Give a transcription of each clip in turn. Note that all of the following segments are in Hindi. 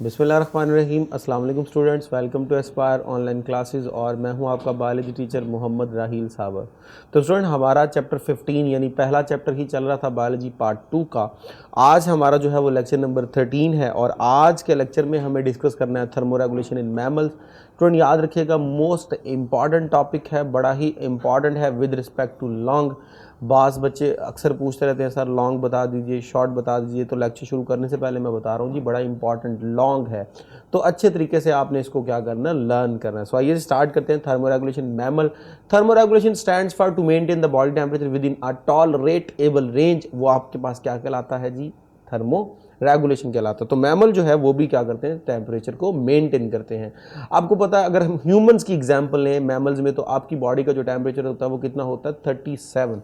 बिस्मिल्लाहिर्रहमानिर्रहीम। अस्सलाम वालेकुम students, welcome to Aspire online classes और मैं हूं आपका बायोलॉजी टीचर मोहम्मद राहील साबर। तो स्टूडेंट, हमारा चैप्टर 15 यानी पहला चैप्टर ही चल रहा था बायोलॉजी पार्ट 2 का। आज हमारा जो है वो लेक्चर नंबर 13 है और आज के लेक्चर में हमें डिस्कस करना है थर्मोरेगुलेशन इन मैमल्स। स्टूडेंट याद रखिएगा, मोस्ट इंपॉर्टेंट टॉपिक है, बड़ा ही इंपॉर्टेंट है विद रिस्पेक्ट टू लॉन्ग। बास बच्चे अक्सर पूछते रहते हैं सर लॉन्ग बता दीजिए, शॉर्ट बता दीजिए। तो लेक्चर शुरू करने से पहले मैं बता रहा हूँ जी, बड़ा इंपॉर्टेंट लॉन्ग है, तो अच्छे तरीके से आपने इसको क्या करना है, लर्न करना है। सो आइए स्टार्ट करते हैं। Thermoregulation mammal. Thermoregulation stands for to maintain the body temperature within a toleratable range. वो आपके पास क्या कहलाता है जी, थर्मो रेगुलेशन कहलाता है। तो मैमल जो है वो भी क्या करते हैं, टेम्परेचर को मेंटेन करते हैं। आपको पता है, अगर हम ह्यूमंस की एग्जांपल लें मैमल्स में, तो आपकी बॉडी का जो टेम्परेचर होता है वो कितना होता है, 37।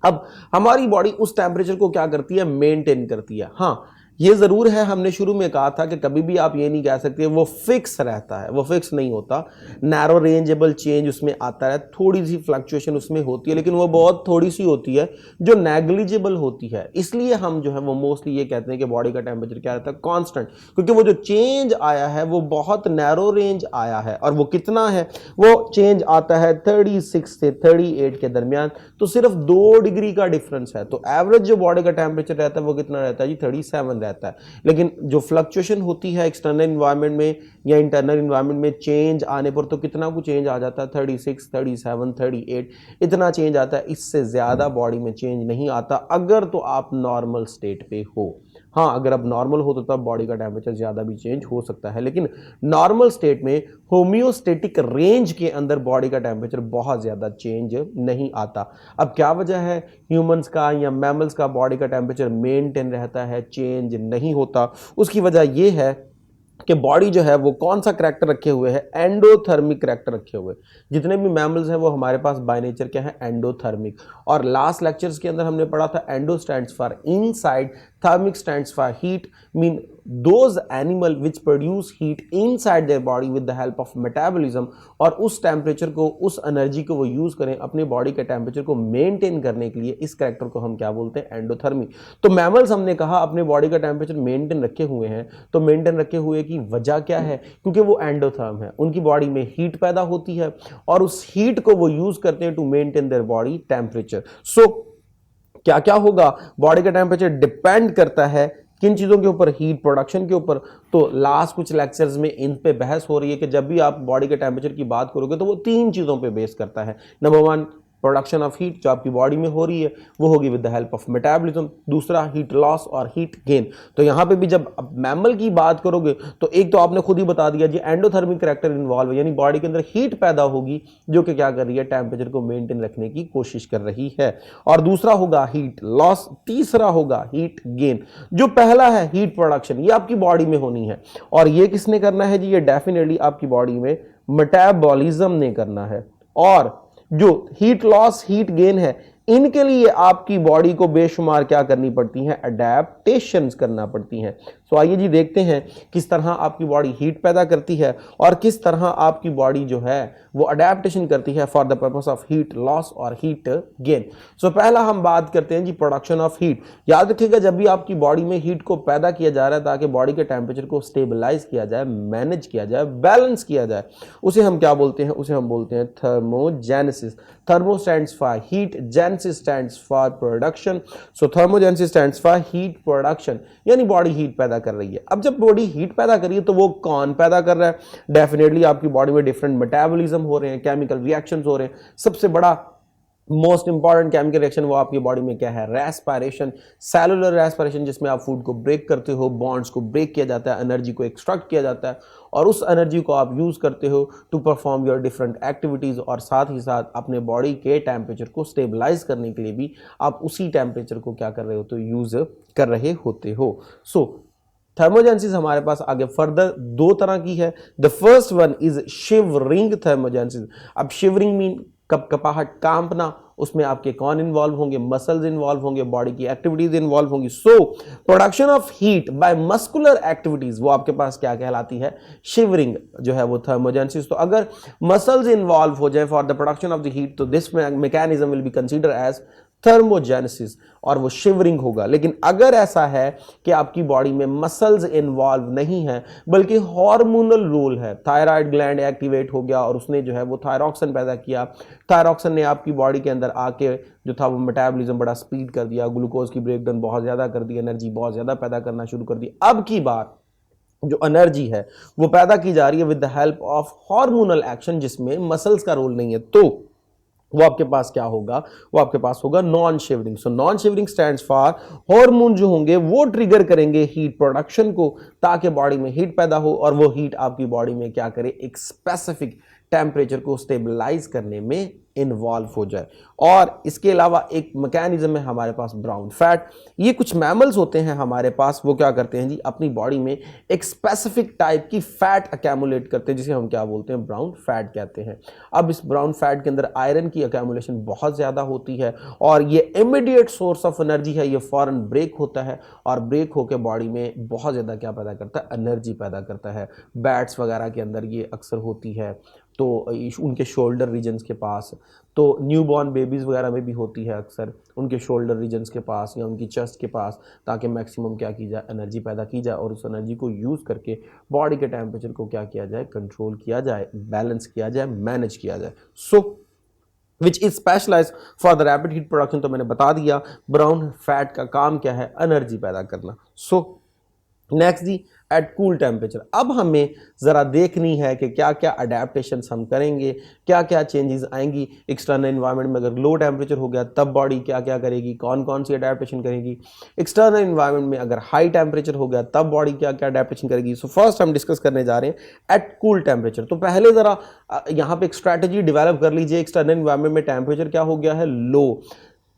अब हमारी बॉडी उस टेम्परेचर को क्या करती है, मेंटेन करती है। हाँ, ये जरूर है, हमने शुरू में कहा था कि कभी भी आप ये नहीं कह सकते वो फिक्स रहता है, वो फिक्स नहीं होता। नैरो रेंजेबल चेंज उसमें आता है, थोड़ी सी फ्लक्चुएशन उसमें होती है, लेकिन वो बहुत थोड़ी सी होती है जो नेग्लिजिबल होती है। इसलिए हम जो है वो मोस्टली ये कहते हैं कि बॉडी का टेम्परेचर क्या रहता है, कांस्टेंट, क्योंकि वो जो चेंज आया है वो बहुत नैरो रेंज आया है। और वो कितना है, वो चेंज आता है 36 से 38 के दरमियान, तो सिर्फ 2 डिग्री का डिफरेंस है। तो एवरेज जो बॉडी का टेम्परेचर रहता है वो कितना रहता है जी, 37 रहता है। लेकिन जो फ्लक्चुएशन होती है एक्सटर्नल एनवायरनमेंट में या इंटरनल एनवायरनमेंट में, चेंज आने पर तो कितना कुछ चेंज आ जाता है, 36, 37, 38 इतना चेंज आता है। इससे ज्यादा बॉडी में चेंज नहीं आता अगर तो आप नॉर्मल स्टेट पे हो। हाँ, अगर आप नॉर्मल हो तो तब बॉडी का टेम्परेचर ज्यादा भी चेंज हो सकता है, लेकिन नॉर्मल स्टेट में होम्योस्टेटिक रेंज के अंदर बॉडी का टेम्परेचर बहुत ज्यादा चेंज नहीं आता। अब क्या वजह है ह्यूमंस का या मैमल्स का बॉडी का टेम्परेचर मेंटेन रहता है, चेंज नहीं होता? उसकी वजह यह है कि बॉडी जो है वो कौन सा करैक्टर रखे हुए है, एंडोथर्मिक करैक्टर रखे हुए। जितने भी मैमल्स हैं वो हमारे पास बाय नेचर क्या है, एंडोथर्मिक। और लास्ट लेक्चर्स के अंदर हमने पढ़ा था endo stands for inside, thermic stands for heat, mean those animal which produce heat inside their body with the help of metabolism. और उस टेम्परेचर को, उस एनर्जी को वो यूज करें अपने बॉडी के टेम्परेचर को मेंटेन करने के लिए। इस करैक्टर को हम क्या बोलते हैं, एंडोथर्मी। तो मैमल्स हमने कहा अपने बॉडी का टेम्परेचर मेंटेन रखे हुए हैं। तो मेंटेन रखे हुए की वजह क्या है, क्योंकि वो एंडोथर्म है, उनकी बॉडी में हीट पैदा होती है और उस हीट को वो यूज करते हैं to maintain their body temperature. So क्या क्या होगा, बॉडी का टेम्परेचर डिपेंड करता है किन चीजों के ऊपर, हीट प्रोडक्शन के ऊपर। तो लास्ट कुछ लेक्चर्स में इन पे बहस हो रही है कि जब भी आप बॉडी के टेम्परेचर की बात करोगे तो वो 3 चीजों पे बेस करता है। नंबर 1, प्रोडक्शन ऑफ हीट जो आपकी बॉडी में हो रही है वो होगी with the help of metabolism. दूसरा, हीट लॉस और हीट गेन। तो यहां पे भी जब मैमल की बात करोगे तो एक तो आपने खुद ही बता दिया जी, एंडोथर्मिक करैक्टर इन्वॉल्व है, यानी बॉडी के अंदर हीट पैदा होगी जो कि क्या कर रही है, टेम्परेचर को मेंटेन रखने की कोशिश कर रही है। और दूसरा होगा हीट लॉस, तीसरा होगा हीट गेन। जो पहला है हीट प्रोडक्शन, ये आपकी बॉडी में होनी है। और ये किसने करना है जी, ये डेफिनेटली आपकी बॉडी में मेटाबॉलिज्म ने करना है। और जो हीट लॉस, हीट गेन है, इनके लिए आपकी बॉडी को बेशुमार क्या करनी पड़ती हैं, अडेप्टेशंस करना पड़ती हैं। सो आइए जी देखते हैं किस तरह आपकी बॉडी हीट पैदा करती है और किस तरह आपकी बॉडी जो है वो अडेप्टेशन करती है for the purpose of heat loss और हीट गेन। सो पहला हम बात करते हैं जी, प्रोडक्शन ऑफ हीट। याद रखिएगा, जब भी आपकी बॉडी में हीट को पैदा किया जा रहा है ताकि बॉडी के टेम्परेचर को स्टेबलाइज किया जाए, मैनेज किया जाए, बैलेंस किया जाए, उसे हम क्या बोलते हैं, उसे हम बोलते हैं thermogenesis. Thermo stands for heat, genesis stands for production. So thermogenesis stands for heat production, यानी बॉडी हीट पैदा कर रही है। अब जब बॉडी हीट पैदा कर रही है तो वो कौन पैदा कर रहा है, डेफिनेटली आपकी बॉडी में डिफरेंट मेटाबॉलिज्म हो रहे हैं, केमिकल रिएक्शंस हो रहे हैं। सबसे बड़ा मोस्ट इंपॉर्टेंट केमिकल रिएक्शन वो आपकी बॉडी में क्या है, रेस्पिरेशन, सेलुलर रेस्पिरेशन, जिसमें आप फूड को ब्रेक करते हो, बॉन्ड्स को ब्रेक किया जाता है, एनर्जी को एक्सट्रैक्ट किया जाता है और उस एनर्जी को आप यूज करते हो to perform your different activities. और साथ ही साथ अपने बॉडी के टेम्परेचर को स्टेबलाइज करने के लिए भी आप उसी टेम्परेचर को क्या कर रहे हो, तो यूज कर रहे होते हो। सो थर्मोजेनेसिस हमारे पास आगे फर्दर 2 तरह की है। The first one is shivering thermogenesis. अब शिवरिंग मीन कपकपाहट, कांपना, उसमें आपके कौन इन्वॉल्व होंगे, मसल्स इन्वॉल्व होंगे, बॉडी की एक्टिविटीज इन्वॉल्व होंगी। So production of heat bye muscular activities वो आपके पास क्या कहलाती है, शिवरिंग जो है वो थर्मोजेनेसिस। तो अगर मसल्स इन्वॉल्व हो जाए for the production of the heat तो this mechanism will be consider as thermogenesis, और वो शिवरिंग होगा। लेकिन अगर ऐसा है कि आपकी बॉडी में मसल्स इन्वॉल्व नहीं है बल्कि हार्मोनल रोल है, थायराइड ग्लैंड एक्टिवेट हो गया और उसने जो है वो थायरॉक्सिन पैदा किया, थायरॉक्सिन ने आपकी बॉडी के अंदर आके जो था वो मेटाबॉलिज्म बड़ा स्पीड कर दिया, ग्लूकोज की ब्रेकडाउन बहुत ज़्यादा कर दी, एनर्जी बहुत ज़्यादा पैदा करना शुरू कर दी। अब की बार जो एनर्जी है वो पैदा की जा रही है with the help of hormonal action, जिसमें मसल्स का रोल नहीं है। तो वो आपके पास क्या होगा, वो आपके पास होगा non shivering. So non shivering stands for hormone जो होंगे वो ट्रिगर करेंगे हीट प्रोडक्शन को, ताकि बॉडी में हीट पैदा हो और वो हीट आपकी बॉडी में क्या करे, एक स्पेसिफिक टेम्परेचर को स्टेबलाइज करने में इन्वॉल्व हो जाए। और इसके अलावा एक मैकेनिज्म है हमारे पास ब्राउन फैट। ये कुछ मैमल्स होते हैं हमारे पास, वो क्या करते हैं जी, अपनी बॉडी में एक स्पेसिफिक टाइप की फैट अकैमुलेट करते हैं, जिसे हम क्या बोलते हैं, ब्राउन फैट कहते हैं। अब इस ब्राउन फैट के अंदर आयरन की अकैमुलेशन बहुत ज़्यादा होती है और ये इमीडिएट सोर्स ऑफ एनर्जी है, ये फॉरन ब्रेक होता है और ब्रेक होकर बॉडी में बहुत ज़्यादा क्या पैदा करता है, एनर्जी पैदा करता है। बैट्स वगैरह के अंदर ये अक्सर होती है, तो उनके शोल्डर रीजन्स के पास, तो न्यूबॉर्न बेबीज़ वगैरह में भी होती है अक्सर उनके शोल्डर रीजन्स के पास या उनकी चेस्ट के पास, ताकि मैक्सिमम क्या की जाए, एनर्जी पैदा की जाए और उस एनर्जी को यूज़ करके बॉडी के टेम्परेचर को क्या किया जाए, कंट्रोल किया जाए, बैलेंस किया जाए, मैनेज किया जाए। So which is specialize for the rapid heat production. तो मैंने बता दिया ब्राउन फैट का काम क्या है, एनर्जी पैदा करना। सो नेक्स्ट जी, एट कूल टेम्परेचर। अब हमें ज़रा देखनी है कि क्या क्या अडेप्टेशंस हम करेंगे, क्या क्या चेंजेस आएंगी एक्सटर्नल एनवायरनमेंट में। अगर लो टेम्परेचर हो गया तब बॉडी क्या क्या करेगी, कौन कौन सी अडेप्टेशन करेगी। एक्सटर्नल एनवायरनमेंट में अगर हाई टेम्परेचर हो गया तब बॉडी क्या क्या अडेप्टेशन करेगी। सो फर्स्ट हम डिस्कस करने जा रहे हैं एट कूल टेम्परेचर। तो पहले ज़रा यहाँ पे एक स्ट्रैटेजी डेवलप कर लीजिए। एक्सटर्नल एनवायरनमेंट में टेम्परेचर क्या हो गया है, लो।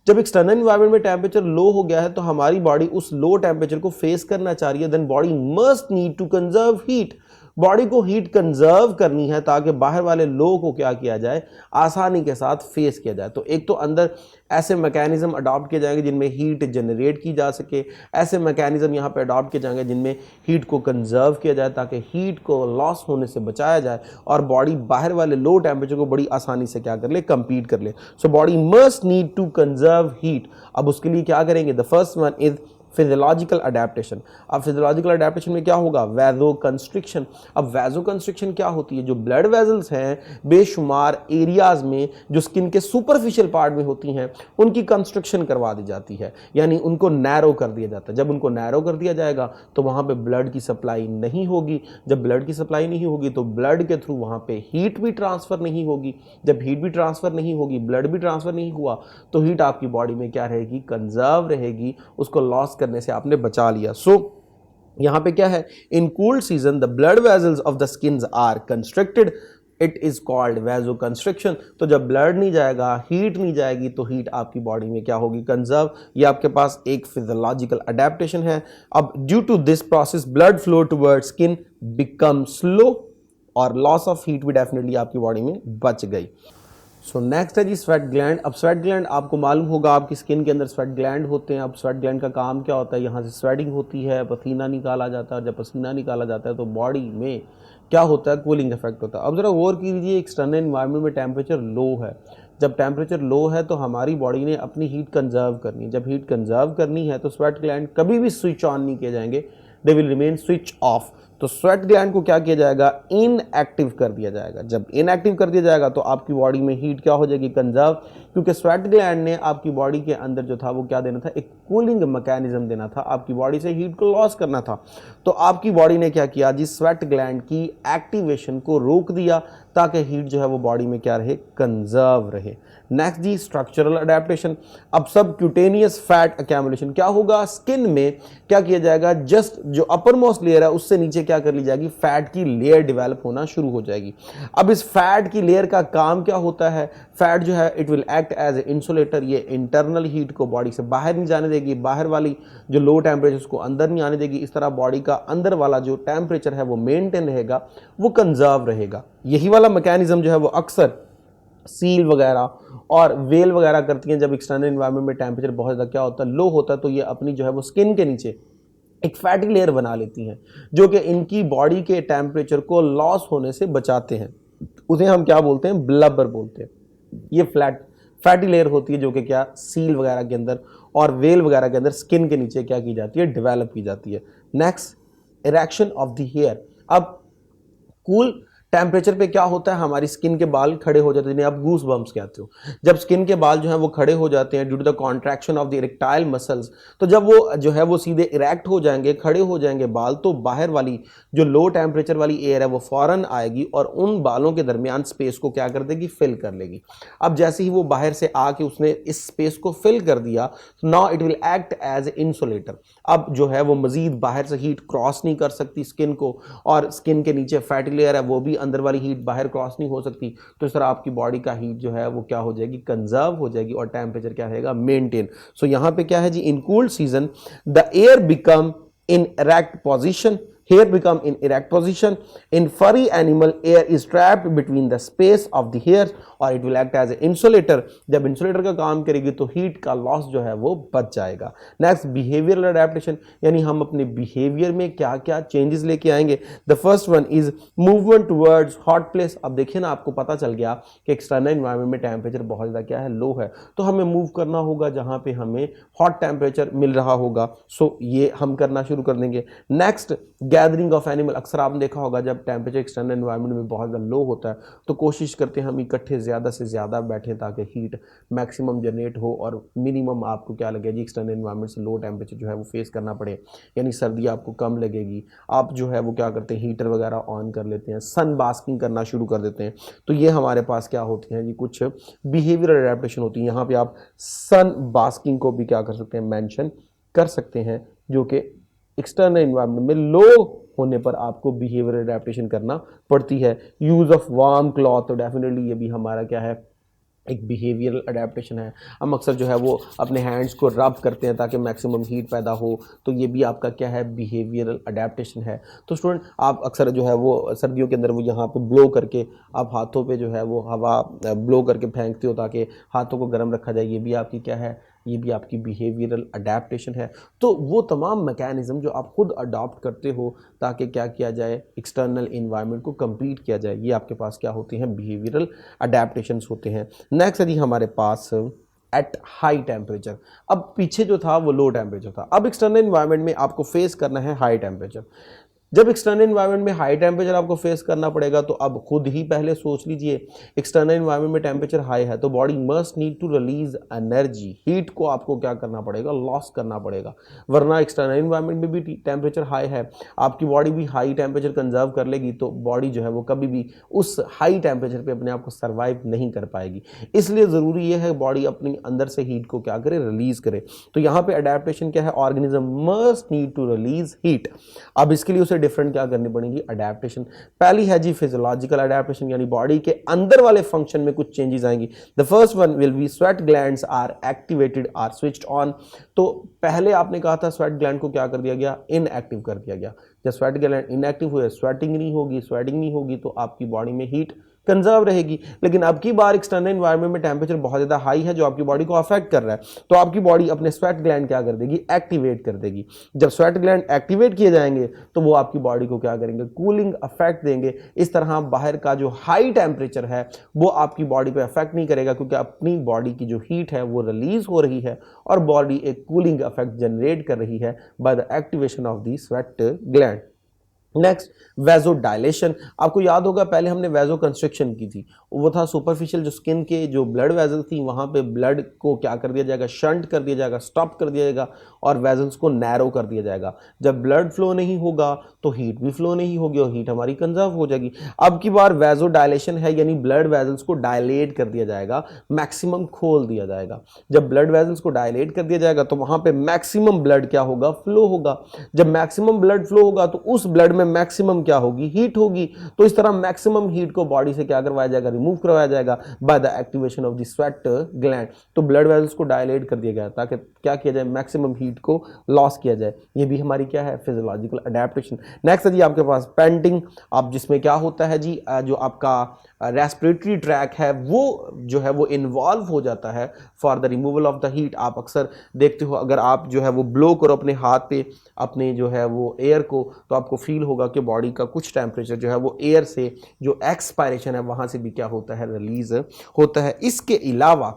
जब एक्सटर्नल एनवायरनमेंट में टेम्परेचर लो हो गया है तो हमारी बॉडी उस लो टेम्परेचर को फेस करना चाह रही है, then body must need to conserve heat. Body को हीट कंजर्व करनी है ताकि बाहर वाले लो को क्या किया जाए, आसानी के साथ फेस किया जाए। तो एक तो अंदर ऐसे मैकेनिज्म अडॉप्ट किए जाएंगे जिनमें हीट जनरेट की जा सके, ऐसे मैकेनिज्म यहाँ पे अडॉप्ट किए जाएंगे जिनमें हीट को कंजर्व किया जाए ताकि हीट को लॉस होने से बचाया जाए और बॉडी बाहर वाले लो टेम्परेचर को बड़ी आसानी से क्या कर ले, कंपीट कर ले। So body must need to conserve heat. अब उसके लिए क्या करेंगे, the first one is physiological adaptation. अब फिजियोलॉजिकल अडेप्टेशन में क्या होगा, वैजो कंस्ट्रिक्शन। अब वैजो कंस्ट्रिक्शन क्या होती है, जो ब्लड वेजल्स हैं बेशुमार एरियाज में जो स्किन के सुपरफिशियल पार्ट में होती हैं उनकी कंस्ट्रक्शन करवा दी जाती है, यानी उनको नैरो कर दिया जाता है। जब उनको नैरो कर दिया जाएगा तो वहाँ पे ब्लड की सप्लाई नहीं होगी। जब ब्लड की सप्लाई नहीं होगी तो ब्लड के थ्रू वहाँ पे हीट भी ट्रांसफ़र नहीं होगी। जब हीट भी ट्रांसफ़र नहीं होगी, ब्लड भी ट्रांसफ़र नहीं हुआ, तो हीट आपकी बॉडी में क्या रहेगी, कंजर्व रहेगी, उसको लॉस करने से आपने बचा लिया। सो यहां पे क्या है, in cooled season the blood vessels of the skins are constricted, it is called vasoconstriction. तो जब ब्लड नहीं जाएगा, हीट नहीं जाएगी, तो हीट आपकी बॉडी में क्या होगी, कंजर्व। ये आपके पास एक फिजियोलॉजिकल अडेप्टेशन है। अब due to this process blood flow toward skin become slow और लॉस ऑफ हीट भी डेफिनेटली आपकी बॉडी में बच गई। सो नेक्स्ट है जी स्वेट ग्लैंड। अब स्वेट ग्लैंड आपको मालूम होगा, आपकी स्किन के अंदर स्वेट ग्लैंड होते हैं। अब स्वेट ग्लैंड का काम क्या होता है, यहाँ से स्वेटिंग होती है, पसीना निकाला जाता है। जब पसीना निकाला जाता है तो बॉडी में क्या होता है, कूलिंग इफेक्ट होता है। अब ज़रा गौर कीजिए, एक्सटर्नल एनवायरनमेंट में टेम्परेचर लो है। जब टेम्परेचर लो है तो हमारी बॉडी ने अपनी हीट कंजर्व करनी है। जब हीट कंजर्व करनी है तो स्वेट ग्लैंड कभी भी स्विच ऑन नहीं किए जाएंगे, they will remain switch off. तो स्वेट ग्लैंड को क्या किया जाएगा, इनएक्टिव कर दिया जाएगा। जब इनएक्टिव कर दिया जाएगा तो आपकी बॉडी में हीट क्या हो जाएगी, कंजर्व, क्योंकि स्वेट ग्लैंड ने आपकी बॉडी के अंदर जो था वो क्या देना था, एक कूलिंग मैकेनिज्म देना था, आपकी बॉडी से हीट को लॉस करना था। तो आपकी बॉडी ने क्या किया जी, स्वेट ग्लैंड की एक्टिवेशन को रोक दिया ताकि हीट जो है वो बॉडी में क्या रहे, कंजर्व रहे। नेक्स्ट जी स्ट्रक्चरल अडेप्टेशन। अब सब क्यूटेनियस फैट अकैमुलेशन क्या होगा, स्किन में क्या किया जाएगा, जस्ट जो अपर मोस्ट लेयर है उससे नीचे क्या कर ली जाएगी, फैट की लेयर डेवलप होना शुरू हो जाएगी। अब इस फैट की लेयर का काम क्या होता है, फैट जो है it will act as a insulator. ये इंटरनल हीट को बॉडी से बाहर नहीं जाने देगी, बाहर वाली जो लो टेम्परेचर उसको अंदर नहीं आने देगी। इस तरह बॉडी का अंदर वाला जो टेम्परेचर है वो मेंटेन रहेगा, वो कंजर्व रहेगा। यही वाला मैकेनिज्म जो है वो अक्सर सील वगैरह और वेल वगैरह करती हैं। जब एक्सटर्नल एनवायरनमेंट में टेम्परेचर बहुत ज़्यादा क्या होता है, लो होता है, तो ये अपनी जो है वो स्किन के नीचे एक फैटी लेयर बना लेती हैं जो कि इनकी बॉडी के टेम्परेचर को लॉस होने से बचाते हैं। उसे हम क्या बोलते हैं, ब्लबर बोलते हैं। ये फैटी लेयर होती है जो कि क्या सील वगैरह के अंदर और वेल वगैरह के अंदर स्किन के नीचे क्या की जाती है, डेवलप की जाती है। Next erection of the hair. अब कूल टेम्परेचर पे क्या होता है, हमारी स्किन के बाल खड़े हो जाते हैं, जिन्हें आप गूस बम्प्स कहते हो। जब स्किन के बाल जो है वो खड़े हो जाते हैं due to the contraction of the erectile muscles, तो जब वो जो है वो सीधे इरेक्ट हो जाएंगे, खड़े हो जाएंगे बाल, तो बाहर वाली जो लो टेम्परेचर वाली एयर है वो फौरन आएगी और उन बालों के दरमियान स्पेस को क्या कर देगी, फिल कर लेगी। अब जैसे ही वो बाहर से आके उसने इस स्पेस को फिल कर दिया, now it will act as insulator. अब जो है वो मजीद बाहर से हीट क्रॉस नहीं कर सकती स्किन को, और स्किन के नीचे फैटी लेयर है वो भी अंदर वाली हीट बाहर क्रॉस नहीं हो सकती। तो इस तरह आपकी बॉडी का हीट जो है वो क्या हो जाएगी, कंजर्व हो जाएगी और टेम्परेचर क्या रहेगा, मेंटेन। सो यहां पे क्या है जी, in cooled season the air become in erect position, hair become in erect position. In furry animal, air is trapped between the space of the hairs और it will act as an insulator। जब इंसुलेटर का काम करेगी तो हीट का लॉस जो है वो बच जाएगा। नेक्स्ट बिहेवियरल अडेप्टेशन, यानी हम अपने बिहेवियर में क्या क्या चेंजेस लेके आएंगे। The first one is movement towards hot place. अब देखिए ना, आपको पता चल गया कि एक्सटर्नल एनवायरनमेंट में टेम्परेचर बहुत ज़्यादा क्या है, लो है, तो हमें मूव करना होगा जहाँ पे हमें हॉट टेम्परेचर मिल रहा होगा। सो ये हम करना शुरू कर देंगे। Next gathering of animal. अक्सर आपने देखा होगा जब टेम्परेचर एक्सटर्नल एनवायरनमेंट में बहुत ज़्यादा लो होता है तो कोशिश करते हैं हम इकट्ठे ज़्यादा से ज़्यादा बैठें ताकि हीट मैक्सिमम जनरेट हो और मिनिमम आपको क्या लगे जी, एक्सटर्नल एनवायरनमेंट से लो टेम्परेचर जो है वो फेस करना पड़े, यानी सर्दी आपको कम लगेगी। आप जो है वो क्या करते हैं, हीटर वगैरह ऑन कर लेते हैं, सन बास्किंग करना शुरू कर देते हैं। तो ये हमारे पास क्या होती हैं जी, कुछ बिहेवियरल अडेप्टेशन होती है। यहाँ पे आप सन बास्किंग को भी क्या कर सकते हैं, मेंशन कर सकते हैं, जो कि एक्सटर्नल एनवायरनमेंट में लो होने पर आपको बिहेवियरल अडेप्टेशन करना पड़ती है। यूज ऑफ वार्म क्लॉथ, तो डेफिनेटली ये भी हमारा क्या है, एक बिहेवियरल अडेप्टेशन है। हम अक्सर जो है वो अपने हैंड्स को रब करते हैं ताकि मैक्सिमम हीट पैदा हो, तो ये भी आपका क्या है, बिहेवियरल अडेप्टेशन है। तो स्टूडेंट आप अक्सर जो है वो सर्दियों के अंदर वो यहाँ पे ब्लो करके आप हाथों पे जो है वो हवा ब्लो करके फेंकते हो ताकि हाथों को गर्म रखा जाए, ये भी आपकी क्या है, ये भी आपकी बिहेवियरल अडेप्टेशन है। तो वो तमाम मैकेनिज्म जो आप खुद अडॉप्ट करते हो ताकि क्या किया जाए, एक्सटर्नल इन्वायरमेंट को कम्पीट किया जाए, ये आपके पास क्या होती हैं, बिहेवियरल अडेप्टेशंस होते हैं। नेक्स्ट यदि हमारे पास एट हाई टेम्परेचर। अब पीछे जो था वो लो टेम्परेचर था, अब एक्सटर्नल इन्वायरमेंट में आपको फेस करना है हाई टेम्परेचर। जब एक्सटर्नल इन्वायरमेंट में हाई टेम्परेचर आपको फेस करना पड़ेगा तो अब खुद ही पहले सोच लीजिए, एक्सटर्नल इन्वायरमेंट में टेम्परेचर हाई है तो body must need to release energy, heat को आपको क्या करना पड़ेगा, लॉस करना पड़ेगा, वरना एक्सटर्नल इन्वायरमेंट में भी टेम्परेचर हाई है, आपकी बॉडी भी हाई टेम्परेचर कंजर्व कर लेगी, तो बॉडी जो है वो कभी भी उस हाई टेम्परेचर पर अपने आप को सर्वाइव नहीं कर पाएगी। इसलिए ज़रूरी यह है बॉडी अपनी अंदर से हीट को क्या करे, रिलीज करे। तो यहाँ पे अडेप्टेशन क्या है, organism must need to release heat. अब इसके लिए उसे डिफरेंट क्या करनी पड़ेगी, अडेप्टेशन। पहली है जी फिजियोलॉजिकल अडेप्टेशन, यानी बॉडी के अंदर वाले फंक्शन में कुछ चेंजेस आएंगी। The first one will be sweat glands are activated or switched on. तो पहले आपने कहा था स्वेट ग्लैंड को क्या कर दिया गया, इनएक्टिव कर दिया गया। जब स्वेट ग्लैंड इनएक्टिव हुए, स्वेटिंग नहीं होगी तो आपकी बॉडी में हीट कंजर्व रहेगी। लेकिन अब की बार एक्सटर्नल एनवायरनमेंट में टेम्परेचर बहुत ज़्यादा हाई है जो आपकी बॉडी को अफेक्ट कर रहा है, तो आपकी बॉडी अपने स्वेट ग्लैंड क्या कर देगी, एक्टिवेट कर देगी। जब स्वेट ग्लैंड एक्टिवेट किए जाएंगे तो वो आपकी बॉडी को क्या करेंगे, कूलिंग अफेक्ट देंगे। इस तरह बाहर का जो हाई टेम्परेचर है वो आपकी बॉडी पे अफेक्ट नहीं करेगा, क्योंकि अपनी बॉडी की जो हीट है वो रिलीज हो रही है और बॉडी एक कूलिंग इफेक्ट जनरेट कर रही है by the activation of the sweat gland. Next vasodilation. आपको याद होगा पहले हमने वेजो कंस्ट्रिक्शन की थी, वो था सुपरफिशियल जो स्किन के जो ब्लड वेजल थी वहाँ पे ब्लड को क्या कर दिया जाएगा, शंट कर दिया जाएगा, स्टॉप कर दिया जाएगा और वेजल्स को नैरो कर दिया जाएगा। जब ब्लड फ्लो नहीं होगा तो हीट भी फ्लो नहीं होगी और हीट हमारी कंजर्व हो जाएगी। अब की बार वेजो डायलेशन है, यानी ब्लड वेजल्स को डायलेट कर दिया जाएगा, मैक्सिमम खोल दिया जाएगा। जब ब्लड वेजल्स को डायलेट कर दिया जाएगा तो वहाँ पे मैक्सिमम ब्लड क्या होगा, फ्लो होगा। जब मैक्सिमम ब्लड फ्लो होगा तो उस ब्लड में मैक्सिमम क्या होगी, हीट होगी। तो इस तरह मैक्सिमम हीट को बॉडी से क्या करवाया जाएगा, रिमूव करवाया जाएगा bye the activation of the sweat gland. तो ब्लड वेसल्स को डायलेट कर दिया गया ताकि क्या किया जाए, मैक्सिमम हीट को लॉस किया जाए। ये भी हमारी क्या है, फिजियोलॉजिकल अडेप्टेशन। नेक्स्ट है जी आपके पास पेंटिंग। अब जिसमें क्या होता है जी, जो आपका रेस्पिरेटरी ट्रैक है वो जो है वो इन्वॉल्व हो जाता है for the removal of the heat. आप अक्सर देखते हो अगर आप जो है वो ब्लो करो अपने हाथ पे अपने जो है वो एयर को, तो आपको फील होगा कि बॉडी का कुछ टेम्परेचर जो है वो एयर से जो एक्सपायरेशन है वहाँ से भी क्या होता है, रिलीज होता है। इसके अलावा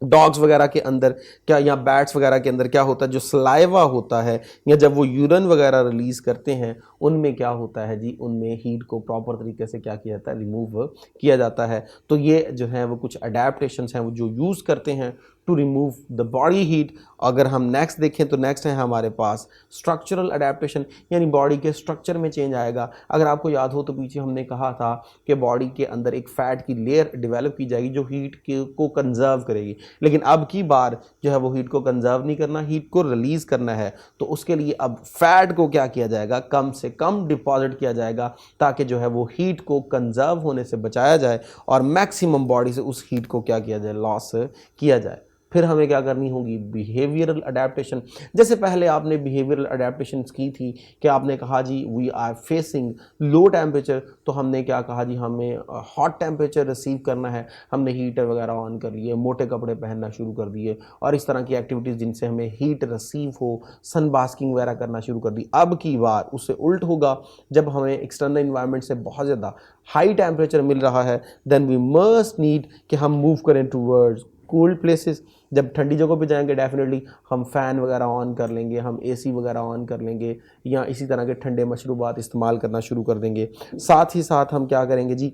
डॉग्स वगैरह के अंदर क्या, या बैट्स वगैरह के अंदर क्या होता है, जो सलाइवा होता है या जब वो यूरिन वगैरह रिलीज करते हैं, उनमें क्या होता है जी, उनमें हीट को प्रॉपर तरीके से क्या किया जाता है, रिमूव किया जाता है। तो ये जो है वो कुछ अडेप्टेशंस हैं वो जो यूज़ करते हैं to remove the body heat. अगर हम नेक्स्ट देखें तो नेक्स्ट है हमारे पास स्ट्रक्चरल अडेप्टेशन, यानी बॉडी के स्ट्रक्चर में चेंज आएगा। अगर आपको याद हो तो पीछे हमने कहा था कि बॉडी के अंदर एक फैट की लेयर डेवलप की जाएगी जो हीट को कंजर्व करेगी, लेकिन अब की बार जो है वो हीट को कंजर्व नहीं करना, हीट को रिलीज करना है। तो उसके लिए अब फैट को क्या किया जाएगा, कम से कम डिपॉजिट किया जाएगा, ताकि जो है वो हीट को कंजर्व होने से बचाया जाए और मैक्सिमम बॉडी से उस हीट को क्या किया जाए, लॉस किया जाए। फिर हमें क्या करनी होगी, बिहेवियरल अडेप्टेशन। जैसे पहले आपने बिहेवियरल अडेप्टेशन की थी कि आपने कहा जी we are facing low temperature, तो हमने क्या कहा जी हमें हॉट टेम्परेचर रिसीव करना है, हमने हीटर वगैरह ऑन कर लिए, मोटे कपड़े पहनना शुरू कर दिए और इस तरह की एक्टिविटीज़ जिनसे हमें हीट रिसीव हो, सन बास्किंग वगैरह करना शुरू कर दी। अब की बार उससे उल्ट होगा, जब हमें एक्सटर्नल इन्वायरमेंट से बहुत ज़्यादा हाई टेम्परेचर मिल रहा है, देन वी मस्ट नीड कि हम मूव करें टूवर्ड्स कोल्ड प्लेसेस। जब ठंडी जगहों पे जाएंगे डेफिनेटली हम फ़ैन वगैरह ऑन कर लेंगे, हम एसी वगैरह ऑन कर लेंगे, या इसी तरह के ठंडे मशरूबात इस्तेमाल करना शुरू कर देंगे। साथ ही साथ हम क्या करेंगे जी,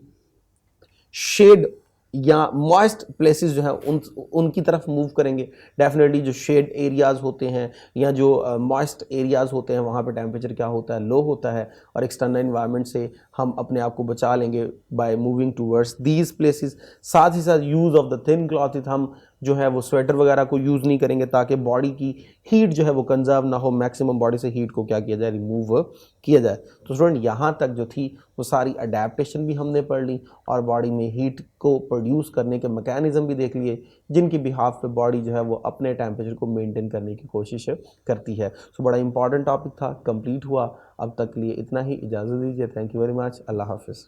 शेड या मॉइस्ट प्लेसेस जो है उनकी तरफ मूव करेंगे। डेफिनेटली जो शेड एरियाज़ होते हैं या जो मॉइस्ट एरियाज़ होते हैं वहाँ पे टेम्परेचर क्या होता है, लो होता है, और एक्सटर्नल इन्वायरमेंट से हम अपने आप को बचा लेंगे by moving towards these places. साथ ही साथ use of the thin cloth, हम जो है वो स्वेटर वगैरह को यूज़ नहीं करेंगे ताकि बॉडी की हीट जो है वो कंजर्व ना हो, मैक्सिमम बॉडी से हीट को क्या किया जाए, रिमूव किया जाए। तो स्टूडेंट यहाँ तक जो थी वो सारी अडेप्टेशन भी हमने पढ़ ली और बॉडी में हीट को प्रोड्यूस करने के मैकेनिज्म भी देख लिए, जिनकी बिहाफ पे बॉडी जो है वो अपने टेम्परेचर को मेंटेन करने की कोशिश करती है। सो बड़ा इंपॉर्टेंट टॉपिक था, कंप्लीट हुआ। अब तक के लिए इतना ही, इजाज़त दीजिए। थैंक यू वेरी मच, अल्लाह हाफिज़।